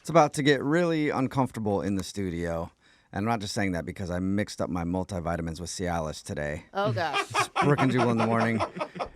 It's about to get really uncomfortable in the studio. And I'm not just saying that because I mixed up my multivitamins with Cialis today. Oh, gosh. It's Brooke and Jubal in the morning.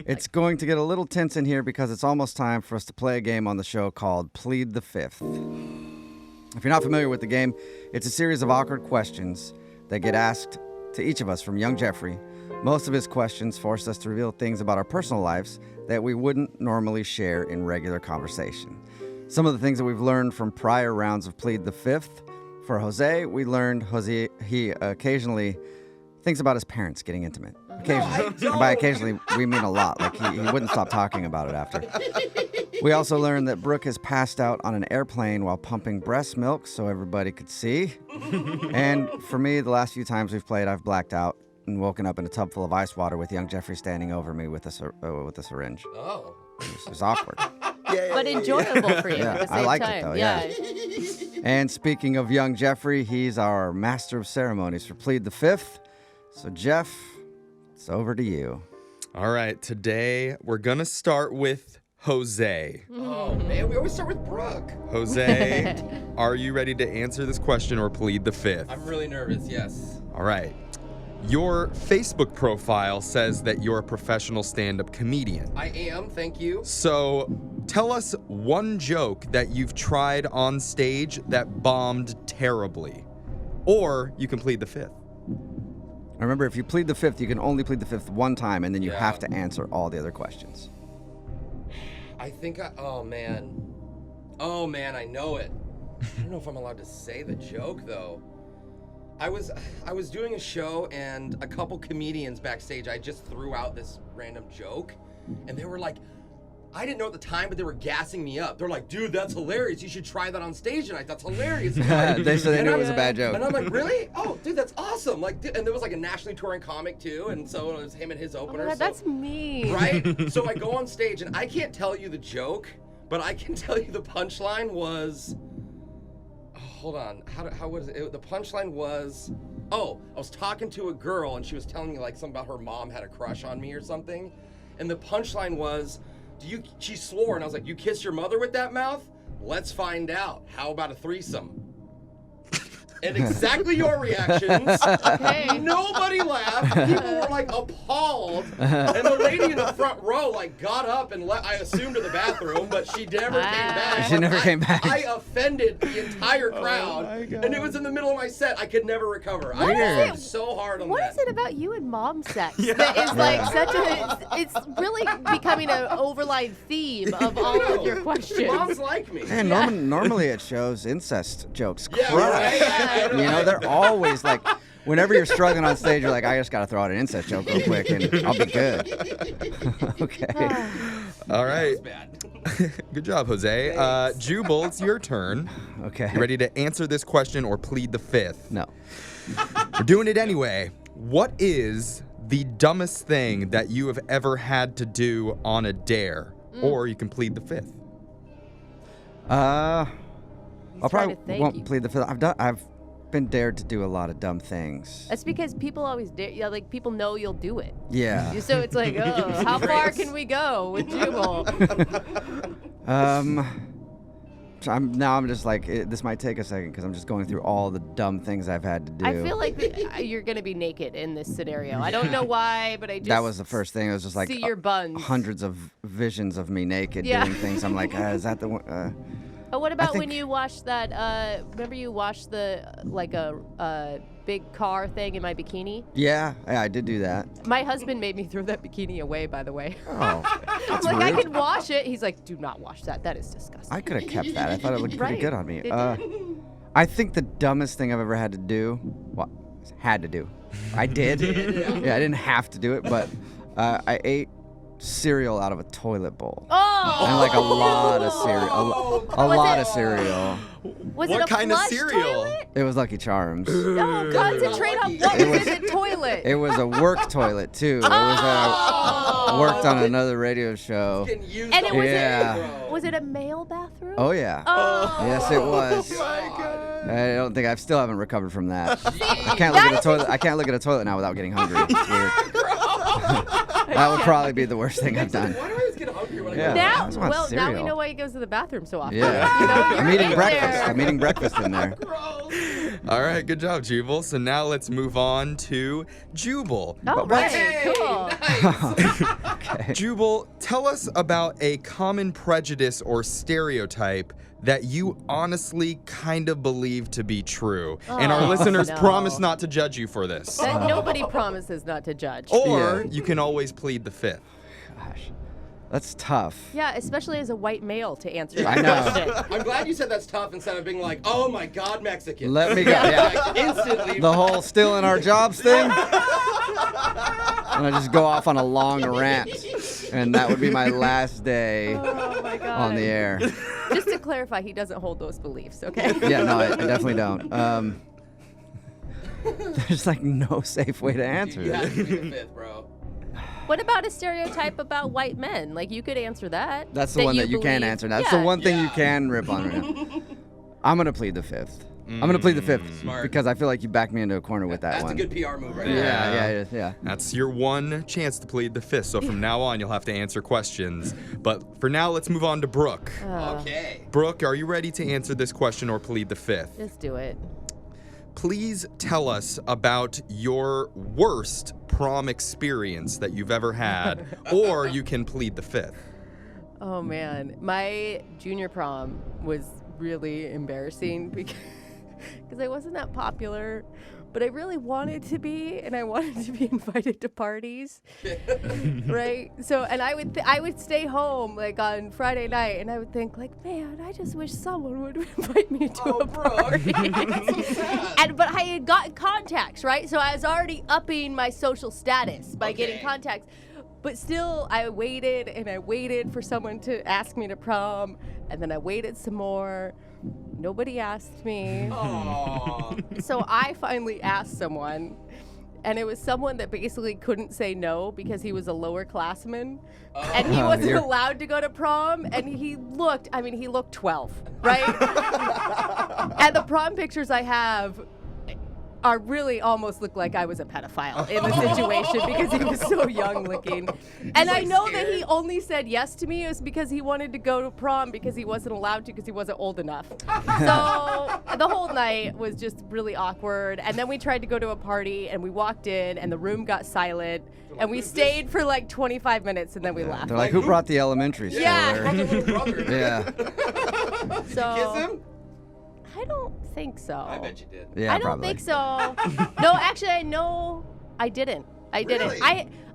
It's going to get a little tense in here because it's almost time for us to play a game on the show called Plead the Fifth. If you're not familiar with the game, it's a series of awkward questions that get asked to each of us from young Jeffrey. Most of his questions force us to reveal things about our personal lives that we wouldn't normally share in regular conversation. Some of the things that we've learned from prior rounds of Plead the Fifth. For Jose, we learned he occasionally thinks about his parents getting intimate. Occasionally. And by occasionally, we mean a lot. Like he wouldn't stop talking about it after. We also learned that Brooke has passed out on an airplane while pumping breast milk so everybody could see. And for me, the last few times we've played, I've blacked out and woken up in a tub full of ice water with young Jeffrey standing over me with a syringe. Oh. It was awkward. But enjoyable for you at the same I liked time. it though, yeah. And speaking of young Jeffrey, he's our master of ceremonies for Plead the Fifth. So Jeff, it's over to you. All right, today we're going to start with Jose. Oh, man, we always start with Brooke. Jose, are you ready to answer this question or plead the fifth? I'm really nervous, yes. All right. Your Facebook profile says that you're a professional stand-up comedian. I am, thank you. So tell us one joke that you've tried on stage that bombed terribly. Or you can plead the fifth. Remember, if you plead the fifth, you can only plead the fifth one time, and then you have to answer all the other questions. I think oh man, I know it. I don't know if I'm allowed to say the joke though. I was doing a show and a couple comedians backstage, I just threw out this random joke and they were like, I didn't know at the time, but they were gassing me up. They're like, dude, that's hilarious. You should try that on stage tonight. That's hilarious. They said they knew it was a bad joke. And I'm like, really? Oh, dude, that's awesome. Like, and there was like a nationally touring comic too. And so it was him and his opener. Oh my God, that's me. Right? So I go on stage and I can't tell you the joke, but I can tell you the punchline was, hold on, how was it? The punchline was, I was talking to a girl and she was telling me like something about her mom had a crush on me or something. And the punchline was, she swore, and I was like, you kiss your mother with that mouth? Let's find out. How about a threesome? And exactly your reactions. Okay. Nobody laughed. People were like appalled. And the lady in the front row like got up and I assumed to the bathroom, but she never came back. She never came back. I offended the entire crowd. And it was in the middle of my set. I could never recover. I worked so hard on that. What is it about you and mom sex that is like such a, it's really becoming an overlying theme of all of your questions. Moms like me. And normally it shows incest jokes. Yeah, Crush. right. You know, they're always like, whenever you're struggling on stage, you're like, I just got to throw out an incest joke real quick and I'll be good. Okay. All right. Bad. Good job, Jose. Jubal, it's your turn. Okay. You ready to answer this question or plead the fifth? No. We're doing it anyway. What is the dumbest thing that you have ever had to do on a dare? Or you can plead the fifth. I probably to thank won't you. plead the fifth. I've been dared to do a lot of dumb things. That's because people always dare, like people know you'll do it. Yeah. So it's like, oh, how far can we go with Jubal? I'm just like, this might take a second because I'm just going through all the dumb things I've had to do. I feel like you're gonna be naked in this scenario. I don't know why, but I just that was the first thing. It was just like see your buns. hundreds of visions of me naked doing things. I'm like, is that the one? Oh, what about when you watched that? Remember you watched the like a big car thing in my bikini? Yeah, I did do that. My husband made me throw that bikini away, by the way. Oh, I'm that's like, rude. I can wash it. He's like, do not wash that. That is disgusting. I could have kept that. I thought it looked pretty Right. good on me. It I think the dumbest thing I've ever had to do, I did. Yeah, I didn't have to do it, but I ate cereal out of a toilet bowl. Oh! And like a lot of cereal. A lot of cereal. Was What it a kind of flush cereal? Toilet? It was Lucky Charms. No, concentrate on what was in the toilet. It was a work toilet too. It was I worked on another radio show. Getting used And it all was Yeah. was it a male bathroom? Oh yeah. Oh. Yes, it was. I don't think I still haven't recovered from that. I can't look at a toilet. I can't look at a toilet now without getting hungry. It's weird. That would probably be the worst thing I've done. Why do I always get hungry when Yeah. Now, I just want now we cereal. know why he goes to the bathroom so often. Yeah. You know, I'm you're eating in breakfast. there. I'm eating breakfast in there. All right, good job, Jubal. So now let's move on to Jubal. Oh, right. Cool. Okay. Jubal, tell us about a common prejudice or stereotype that you honestly kind of believe to be true. And our Oh, listeners no. promise not to judge you for this. That nobody promises not to judge. Or Yeah. you can always plead the fifth. Gosh, that's tough. Yeah, especially as a white male to answer I that know. question. I'm glad you said that's tough instead of being like, oh my God, Mexican. Let me go. Yeah. Like, instantly. The whole still in our jobs thing. And I just go off on a long rant. And that would be my last day Oh my God. on the air. Just to clarify, he doesn't hold those beliefs, okay? Yeah, no, I definitely don't. There's like no safe way to answer You have it. to be the fifth, bro. What about a stereotype about white men? Like, you could answer that. That's the one that you can believe- answer. That's yeah. the one thing you Yeah. can rip on right now. I'm going to plead the fifth. I'm going to plead the fifth Smart. because I feel like you backed me into a corner with that That's one. a good PR move right Yeah. That's your one chance to plead the fifth. So from now on, you'll have to answer questions. But for now, let's move on to Brooke. there. Okay. Brooke, are you ready to answer this question or plead the fifth? Just do it. Please tell us about your worst prom experience that you've ever had, or you can plead the fifth. Oh, man. My junior prom was really embarrassing because I wasn't that popular, but I really wanted to be, and I wanted to be invited to parties, right? So, and I would stay home like on Friday night, and I would think like, man, I just wish someone would invite me to a party. But I had gotten contacts, right? So I was already upping my social status by getting Okay. contacts. But still, I waited and I waited for someone to ask me to prom, and then I waited some more. Nobody asked me. Aw. So I finally asked someone, and it was someone that basically couldn't say no because he was a lower classman. And he wasn't you're- allowed to go to prom, and he looked 12, right? And the prom pictures I have are really almost look like I was a pedophile in the situation because he was so young looking. And I like, know that scared? he only said yes to me is because he wanted to go to prom because he wasn't allowed to because he wasn't old enough. So the whole night was just really awkward. And then we tried to go to a party and we walked in and the room got silent and we stayed for like 25 minutes and then we left. They're like, who brought the elementary school? Yeah. Brother, little brother. Yeah. So Kiss him? I don't think so. I bet you did. Yeah, I don't probably. think so. No, actually, I know I didn't. I didn't. Really?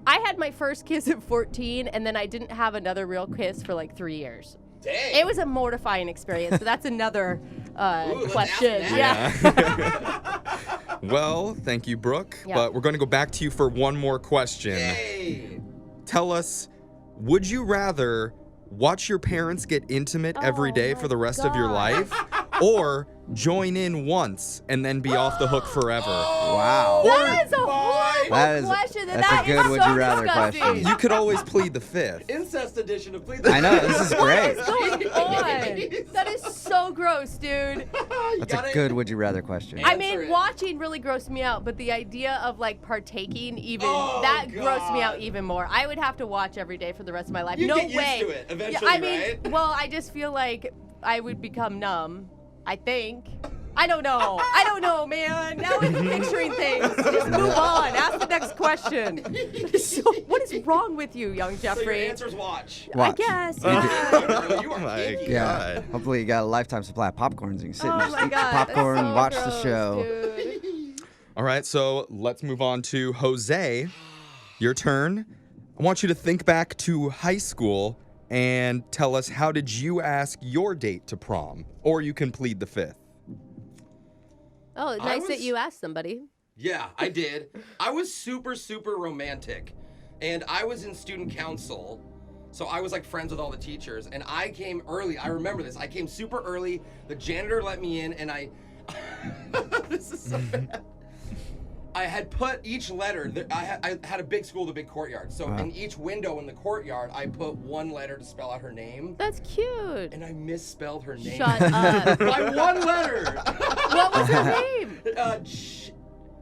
I had my first kiss at 14, and then I didn't have another real kiss for like 3 years. Dang. It was a mortifying experience, but that's another let's question. ask Yeah. Well, thank you, Brooke. Yeah. But we're going to go back to you for one more question. Yay. Tell us, would you rather watch your parents get intimate every Oh day my for the rest of your God. life, or join in once and then be off the hook forever? Wow. That is a horrible That is- question. and that's a that is good would so you rather disgusting. question. You could always plead the fifth. Incest edition of Plead the I know, this is What great. is going on? That is so gross, dude. That's a good would you rather question. I Answer mean, it. watching really grossed me out, but the idea of like partaking even Oh, that grossed me God. out even more. I would have to watch every day for the rest of my life. You'd No get used way. to it eventually, I mean, right? well, I just feel like I would become numb. I think. I don't know. I don't know, man. Now I'm picturing things. Just move on. Ask the next question. What is wrong with you, young So your Jeffrey? answer's watch. I Watch. guess. Girl, Yeah. you are my kinky. Yeah. God. Hopefully you got a lifetime supply of popcorn so you can sit Oh and just my eat god. your popcorn that's and so watch the gross, show. dude. All right, so let's move on to Jose. Your turn. I want you to think back to high school and tell us, how did you ask your date to prom? Or you can plead the fifth. Oh, I nice that was- you asked somebody. Yeah, I did. I was super, super romantic. And I was in student council. So I was like friends with all the teachers. And I came early. I remember this. I came super early. The janitor let me in and I... this is so bad. I had put each letter, I had a big school with a big courtyard. So in each window in the courtyard, I put one letter to spell out her name. That's cute. And I misspelled her name. Shut up. By one letter. What was her name?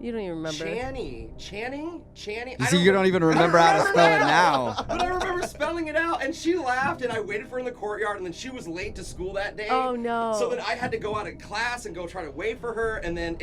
You don't even remember. Channing? You see, you don't even remember how to spell it now. But I remember spelling it out, and she laughed, and I waited for her in the courtyard, and then she was late to school that day. Oh, no. So then I had to go out of class and go try to wait for her, and then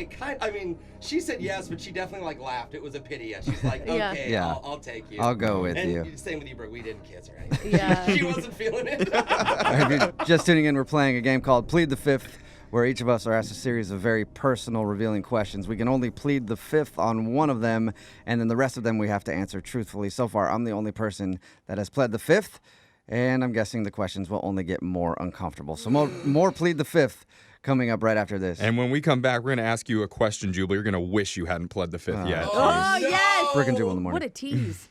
she said yes, but she definitely laughed. It was a pity. Yeah, she's like, okay, Yeah. I'll take you. I'll go with and you. Same with you, Brooke. We didn't kiss or anything. Yeah. She wasn't feeling it. If you're just tuning in, we're playing a game called Plead the Fifth, where each of us are asked a series of very personal, revealing questions. We can only plead the fifth on one of them, and then the rest of them we have to answer truthfully. So far, I'm the only person that has pled the fifth, and I'm guessing the questions will only get more uncomfortable. So more Plead the Fifth coming up right after this. And when we come back, we're going to ask you a question, Jubal. You're going to wish you hadn't pled the fifth yet. Oh, yes. Brooke and Jubal in the morning. What a tease.